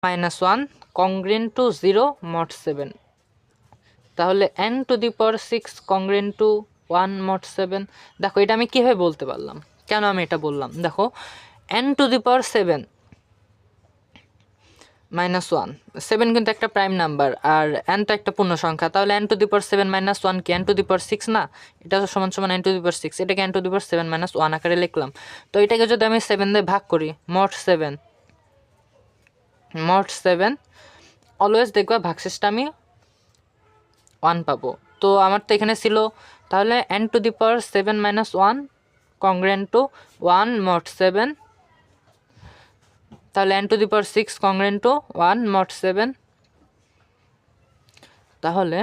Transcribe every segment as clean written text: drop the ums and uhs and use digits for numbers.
-1 congruent two 0 mod 7। তাহলে n⁶ congruent two 1 mod 7। দেখো এটা আমি কীভাবে বলতে পারলাম, কেন আমি এটা বললাম, দেখো n⁶ -1, 7 কিন্তু একটা প্রাইম নাম্বার আর n তো একটা পূর্ণ সংখ্যা, তাহলে n⁶ -1 কি n⁶ না? এটা সমান সমান n⁶, এটাকে n⁶ -1 আকারে লিখলাম। তো এটাকে যদি আমি 7 দিয়ে ভাগ করি, mod 7 অলওয়েজ দেখবা ভাগশেষটা আমি 1 পাবো। তো আমার তো এখানে ছিল, তাহলে n⁶ -1 কংগ্রেন্ট টু 1 mod 7, তাহলে n⁶ কংগ্রেন্ট টু 1 mod 7, তাহলে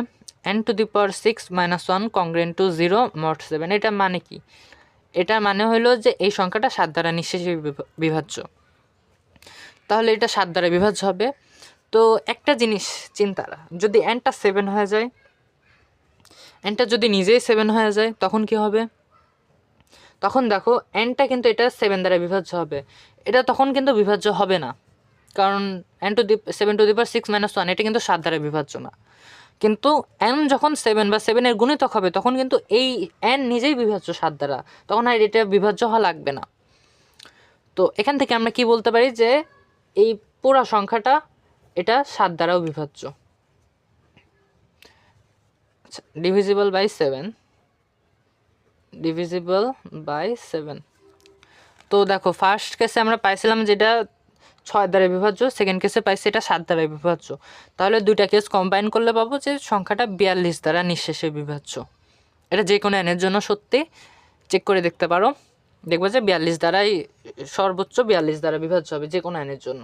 n⁶ -1 কংগ্রেন্ট টু 0 mod 7। এটা মানে কি? এটার মানে হলো যে এই সংখ্যাটা 7 দ্বারা নিঃশেষে বিভাজ্য, তাহলে এটা 7 দ্বারা বিভাজ্য হবে। তো একটা জিনিস চিন্তা, যদি nটা 7 হয়ে যায়, nটা যদি নিজেই 7 হয়ে যায় তখন কি হবে? তখন দেখো nটা কিন্তু এটা 7 দ্বারা বিভাজ্য হবে, এটা তখন কিন্তু বিভাজ্য হবে না, কারণ n⁶ -1 এটা কিন্তু 7 দ্বারা বিভাজ্য না। কিন্তু n যখন 7 বা 7-এর গুণিতক হবে তখন কিন্তু এই n নিজেই বিভাজ্য 7 দ্বারা, তখন আর এটা বিভাজ্য হওয়া লাগবে না। তো এখান থেকে আমরা কি বলতে পারি যে এই পুরো সংখ্যাটা এটা 7 দ্বারাও বিভাজ্য। আচ্ছা, ডিভিজিবল বাই 7। তো দেখো ফার্স্ট কেসে আমরা পাইছিলাম যেটা 6 দ্বারা বিভাজ্য, সেকেন্ড কেসে পাইছি এটা 7 দ্বারা বিভাজ্য, তাহলে দুইটা কেস কম্বাইন করলে পাবো যে সংখ্যাটা 42 দ্বারা নিঃশেষে বিভাজ্য। এটা যে কোনো n এর জন্য সত্যি, চেক করে দেখতে পারো, দেখবো যে 42 দ্বারাই সর্বোচ্চ 42 দ্বারা বিভাজ্য হবে যে কোনো n এর জন্য।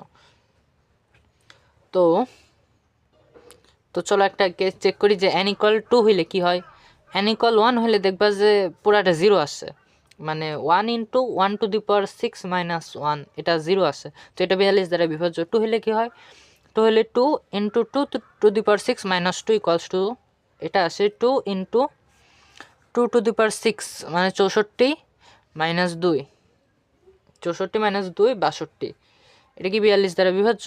তো চলো একটা কেস চেক করি যে n = 2 হইলে কি হয়। n = 1 হলে দেখবা যে পুরাটা 0 আসছে, মানে 1 × 1⁶ - 1 এটা 0 আসে, তো এটা 42 দ্বারা বিভাজ্য। 2 হলে কি হয়, 2 হলে 2 × 2⁶ - 2 = এটা আসে 2 × 2⁶ মানে 64 - 2, 64 - 2 62। এটা কি 42 দ্বারা বিভাজ্য?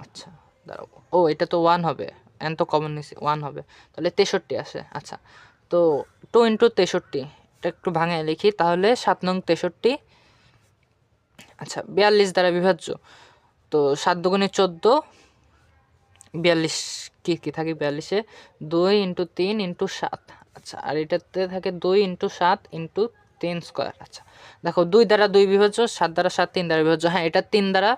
আচ্ছা দাঁড়াও, ও এটা তো 1 হবে, n তো কমন নিছি, 1 হবে, তাহলে 63 আসে। আচ্ছা, তো 2 × 63 এটা একটু ভাঙায় লিখি, তাহলে 7 নং 63, আচ্ছা 42 দ্বারা বিভাজ্য। তো 7 দুগুণে 14, 42 কি থাকে 42-এ, 2 × 3 × 7। আচ্ছা, আর এটাতে থাকে 2 × 7 × 3 স্কোয়ার। আচ্ছা দেখো 2 দ্বারা 2 বিভাজ্য, 7 দ্বারা 7, 3 দ্বারা বিভাজ্য, হ্যাঁ এটা 3 দ্বারা